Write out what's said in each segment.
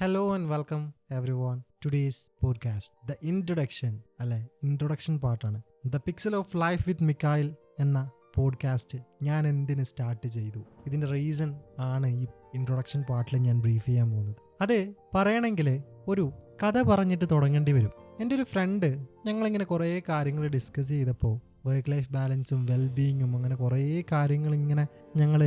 Hello and welcome every today's podcast. The introduction അല്ലെ, introduction പാർട്ടാണ്. The pixel of life with Mikail എന്ന podcast ഞാൻ എന്തിന് start ചെയ്തു, ഇതിൻ്റെ റീസൺ ആണ് ഈ ഇൻട്രൊഡക്ഷൻ പാർട്ടിൽ ഞാൻ ബ്രീഫ് ചെയ്യാൻ പോകുന്നത്. അത് പറയണമെങ്കിൽ ഒരു കഥ പറഞ്ഞിട്ട് തുടങ്ങേണ്ടി വരും. എൻ്റെ ഒരു ഫ്രണ്ട് ഞങ്ങളിങ്ങനെ കുറേ കാര്യങ്ങൾ ഡിസ്കസ് ചെയ്തപ്പോൾ വർക്ക് ലൈഫ് ബാലൻസും വെൽബീയിങ്ങും അങ്ങനെ കുറേ കാര്യങ്ങൾ ഇങ്ങനെ ഞങ്ങൾ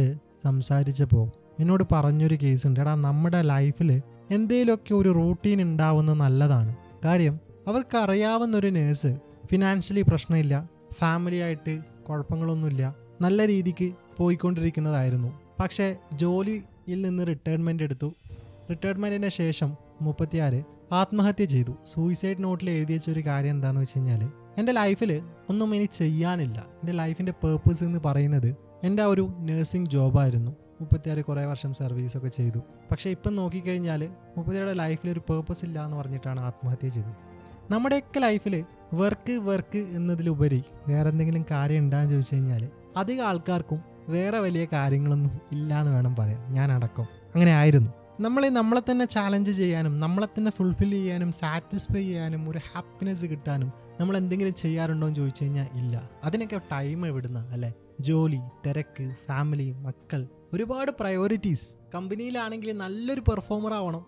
സംസാരിച്ചപ്പോൾ എന്നോട് പറഞ്ഞൊരു കേസുണ്ട്. എടാ, നമ്മുടെ ലൈഫിൽ എന്തെങ്കിലുമൊക്കെ ഒരു റൂട്ടീൻ ഉണ്ടാവുന്നത് നല്ലതാണ്. കാര്യം അവർക്കറിയാവുന്നൊരു നേഴ്സ് ഫിനാൻഷ്യലി പ്രശ്നമില്ല, ഫാമിലി ആയിട്ട് കുഴപ്പങ്ങളൊന്നുമില്ല, നല്ല രീതിക്ക് പോയിക്കൊണ്ടിരിക്കുന്നതായിരുന്നു. പക്ഷേ ജോലിയിൽ നിന്ന് റിട്ടയർമെൻ്റ് എടുത്തു. റിട്ടയർമെൻറ്റിന് ശേഷം 36 ആത്മഹത്യ ചെയ്തു. സൂയിസൈഡ് നോട്ടിൽ എഴുതി വെച്ച ഒരു കാര്യം എന്താണെന്ന് വെച്ച് കഴിഞ്ഞാൽ, എൻ്റെ ലൈഫിൽ ഒന്നും ഇനി ചെയ്യാനില്ല, എൻ്റെ ലൈഫിൻ്റെ പേർപ്പസ് എന്ന് പറയുന്നത് എൻ്റെ ആ ഒരു നേഴ്സിംഗ് ജോബായിരുന്നു. 36 കുറേ വർഷം സർവീസൊക്കെ ചെയ്തു. പക്ഷേ ഇപ്പം നോക്കിക്കഴിഞ്ഞാൽ 36 ലൈഫിലൊരു പേർപ്പസ് ഇല്ല എന്ന് പറഞ്ഞിട്ടാണ് ആത്മഹത്യ ചെയ്തത്. നമ്മുടെയൊക്കെ ലൈഫിൽ വർക്ക് എന്നതിലുപരി വേറെ എന്തെങ്കിലും കാര്യം ഉണ്ടാകുന്ന ചോദിച്ചു കഴിഞ്ഞാൽ അധികം ആൾക്കാർക്കും വേറെ വലിയ കാര്യങ്ങളൊന്നും ഇല്ല എന്ന് വേണം പറയാൻ, ഞാനടക്കം അങ്ങനെ ആയിരുന്നു. നമ്മളെ തന്നെ ചാലഞ്ച് ചെയ്യാനും നമ്മളെ തന്നെ ഫുൾഫിൽ ചെയ്യാനും സാറ്റിസ്ഫൈ ചെയ്യാനും ഒരു ഹാപ്പിനെസ് കിട്ടാനും നമ്മൾ എന്തെങ്കിലും ചെയ്യാറുണ്ടോ എന്ന് ചോദിച്ചു കഴിഞ്ഞാൽ ഇല്ല. അതിനൊക്കെ ടൈം എവിടുന്ന അല്ലേ? ജോലി, തിരക്ക്, ഫാമിലി, മക്കൾ, ഒരുപാട് പ്രയോറിറ്റീസ്. കമ്പനിയിലാണെങ്കിൽ നല്ലൊരു പെർഫോമർ ആവണം,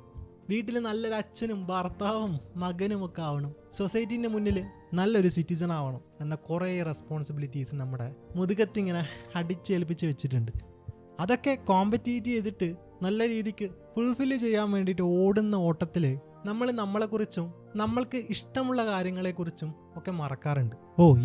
വീട്ടിൽ നല്ലൊരു അച്ഛനും ഭർത്താവും മകനും ഒക്കെ ആവണം, സൊസൈറ്റീൻ്റെ മുന്നിൽ നല്ലൊരു സിറ്റിസൺ ആവണം എന്ന കുറേ റെസ്പോൺസിബിലിറ്റീസ് നമ്മുടെ മുതുകത്തിങ്ങനെ അടിച്ചേൽപ്പിച്ച് വെച്ചിട്ടുണ്ട്. അതൊക്കെ കോമ്പറ്റീറ്റ് ചെയ്തിട്ട് നല്ല രീതിക്ക് ഫുൾഫില്ല് ചെയ്യാൻ വേണ്ടിയിട്ട് ഓടുന്ന ഓട്ടത്തിൽ നമ്മൾ നമ്മളെക്കുറിച്ചും നമ്മൾക്ക് ഇഷ്ടമുള്ള കാര്യങ്ങളെക്കുറിച്ചും ഒക്കെ മറക്കാറുണ്ട്.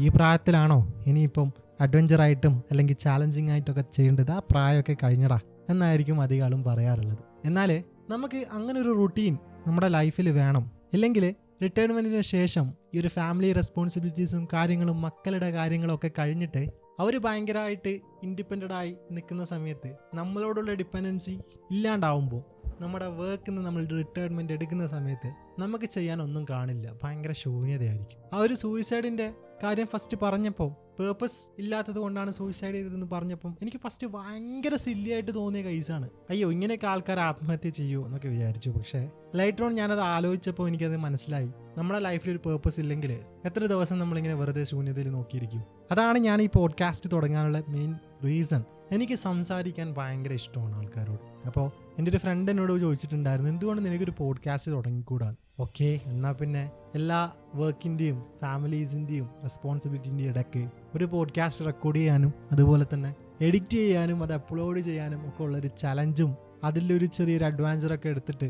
ഈ പ്രായത്തിലാണോ ഇനിയിപ്പം അഡ്വഞ്ചറായിട്ടും അല്ലെങ്കിൽ ചാലഞ്ചിങ് ആയിട്ടൊക്കെ ചെയ്യേണ്ടത്, ആ പ്രായമൊക്കെ കഴിഞ്ഞടാ എന്നായിരിക്കും അധികം പറയാറുള്ളത്. എന്നാൽ നമുക്ക് അങ്ങനെ ഒരു റുട്ടീൻ നമ്മുടെ ലൈഫിൽ വേണം. ഇല്ലെങ്കിൽ റിട്ടയർമെൻറ്റിന് ശേഷം ഈ ഒരു ഫാമിലി റെസ്പോൺസിബിലിറ്റീസും കാര്യങ്ങളും മക്കളുടെ കാര്യങ്ങളും ഒക്കെ കഴിഞ്ഞിട്ട് അവർ ഭയങ്കരമായിട്ട് ഇൻഡിപെൻഡൻ്റ് ആയി നിൽക്കുന്ന സമയത്ത് നമ്മളോടുള്ള ഡിപ്പെൻഡൻസി ഇല്ലാണ്ടാവുമ്പോൾ നമ്മുടെ വർക്കിൽ നിന്ന് നമ്മൾ റിട്ടയർമെൻറ്റ് എടുക്കുന്ന സമയത്ത് നമുക്ക് ചെയ്യാനൊന്നും കാണില്ല, ഭയങ്കര ശൂന്യതയായിരിക്കും. ആ ഒരു സൂയിസൈഡിൻ്റെ കാര്യം ഫസ്റ്റ് പറഞ്ഞപ്പോൾ, പേർപ്പസ് ഇല്ലാത്തത് കൊണ്ടാണ് സൂയിസൈഡ് ചെയ്തതെന്ന് പറഞ്ഞപ്പം എനിക്ക് ഫസ്റ്റ് ഭയങ്കര സില്ലിയായിട്ട് തോന്നിയ കേസാണ്. അയ്യോ, ഇങ്ങനെയൊക്കെ ആൾക്കാർ ആത്മഹത്യ ചെയ്യുമോ എന്നൊക്കെ വിചാരിച്ചു. പക്ഷേ ലൈറ്റർ ഓൺ ഞാനത് ആലോചിച്ചപ്പോൾ എനിക്കത് മനസ്സിലായി, നമ്മുടെ ലൈഫിൽ ഒരു പേർപ്പസ് ഇല്ലെങ്കിൽ എത്ര ദിവസം നമ്മളിങ്ങനെ വെറുതെ ശൂന്യതയിൽ നോക്കിയിരിക്കും. അതാണ് ഞാൻ ഈ പോഡ്കാസ്റ്റ് തുടങ്ങാനുള്ള മെയിൻ റീസൺ. എനിക്ക് സംസാരിക്കാൻ ഭയങ്കര ഇഷ്ടമാണ് ആൾക്കാരോട്. അപ്പോൾ എൻ്റെ ഒരു ഫ്രണ്ട് എന്നോട് ചോദിച്ചിട്ടുണ്ടായിരുന്നു, എന്തുകൊണ്ട് നിനക്കൊരു പോഡ്കാസ്റ്റ് തുടങ്ങിക്കൂടാ? ഓക്കെ, എന്നാൽ പിന്നെ എല്ലാ വർക്കിൻ്റെയും ഫാമിലീസിൻ്റെയും റെസ്പോൺസിബിലിറ്റിൻ്റെയും ഇടയ്ക്ക് ഒരു പോഡ്കാസ്റ്റ് റെക്കോർഡ് ചെയ്യാനും അതുപോലെ തന്നെ എഡിറ്റ് ചെയ്യാനും അത് അപ്ലോഡ് ചെയ്യാനും ഒക്കെ ഉള്ളൊരു ചലഞ്ചും അതിലൊരു ചെറിയൊരു അഡ്വാഞ്ചറൊക്കെ എടുത്തിട്ട്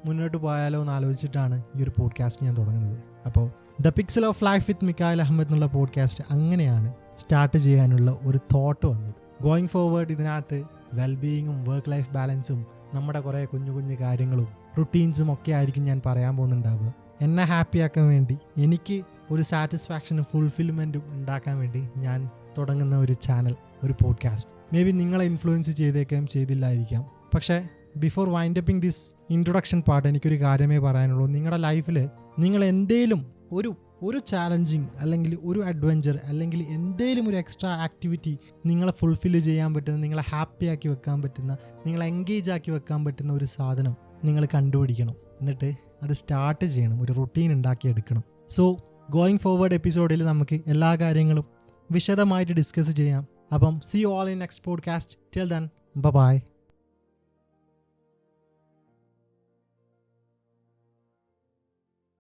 മുന്നോട്ട് പോയാലോ എന്ന് ആലോചിച്ചിട്ടാണ് ഈ ഒരു പോഡ്കാസ്റ്റ് ഞാൻ തുടങ്ങുന്നത്. അപ്പോൾ the pixel of life with Mikail Ahmed എന്നുള്ള പോഡ്കാസ്റ്റ് അങ്ങനെയാണ് സ്റ്റാർട്ട് ചെയ്യാനുള്ള ഒരു തോട്ട് വന്നത്. ഗോയിങ് ഫോർവേഡ് ഇതിനകത്ത് വെൽബീയിങ്ങും വർക്ക് ലൈഫ് ബാലൻസും നമ്മുടെ കുറേ കുഞ്ഞു കുഞ്ഞു കാര്യങ്ങളും റുട്ടീൻസും ഒക്കെ ആയിരിക്കും ഞാൻ പറയാൻ പോകുന്നുണ്ടാവുക. എന്നെ ഹാപ്പിയാക്കാൻ വേണ്ടി, എനിക്ക് ഒരു സാറ്റിസ്ഫാക്ഷനും ഫുൾഫിൽമെൻറ്റും ഉണ്ടാക്കാൻ വേണ്ടി ഞാൻ തുടങ്ങുന്ന ഒരു ചാനൽ, ഒരു പോഡ്കാസ്റ്റ്. മേ ബി നിങ്ങളെ ഇൻഫ്ലുവൻസ് ചെയ്തേക്കാം, ചെയ്തില്ലായിരിക്കാം. പക്ഷേ ബിഫോർ വൈൻഡപ്പിംഗ് ദിസ് ഇൻട്രൊഡക്ഷൻ പാർട്ട് എനിക്കൊരു കാര്യമേ പറയാനുള്ളൂ. നിങ്ങളുടെ ലൈഫിൽ നിങ്ങൾ എന്തേലും ഒരു ചാലഞ്ചിങ് അല്ലെങ്കിൽ ഒരു അഡ്വഞ്ചർ അല്ലെങ്കിൽ എന്തേലും ഒരു എക്സ്ട്രാ ആക്ടിവിറ്റി നിങ്ങളെ ഫുൾഫില്ല് ചെയ്യാൻ പറ്റുന്ന, നിങ്ങളെ ഹാപ്പി ആക്കി വെക്കാൻ പറ്റുന്ന, നിങ്ങളെ എൻഗേജ് ആക്കി വെക്കാൻ പറ്റുന്ന ഒരു സാധനം നിങ്ങൾ കണ്ടുപിടിക്കണം. എന്നിട്ട് അത് സ്റ്റാർട്ട് ചെയ്യണം, ഒരു റുട്ടീൻ ഉണ്ടാക്കിയെടുക്കണം. സോ ഗോയിങ് ഫോർവേഡ് എപ്പിസോഡിൽ നമുക്ക് എല്ലാ കാര്യങ്ങളും വിശദമായിട്ട് ഡിസ്കസ് ചെയ്യാം. അപ്പം see you all in next podcast. Till then, by.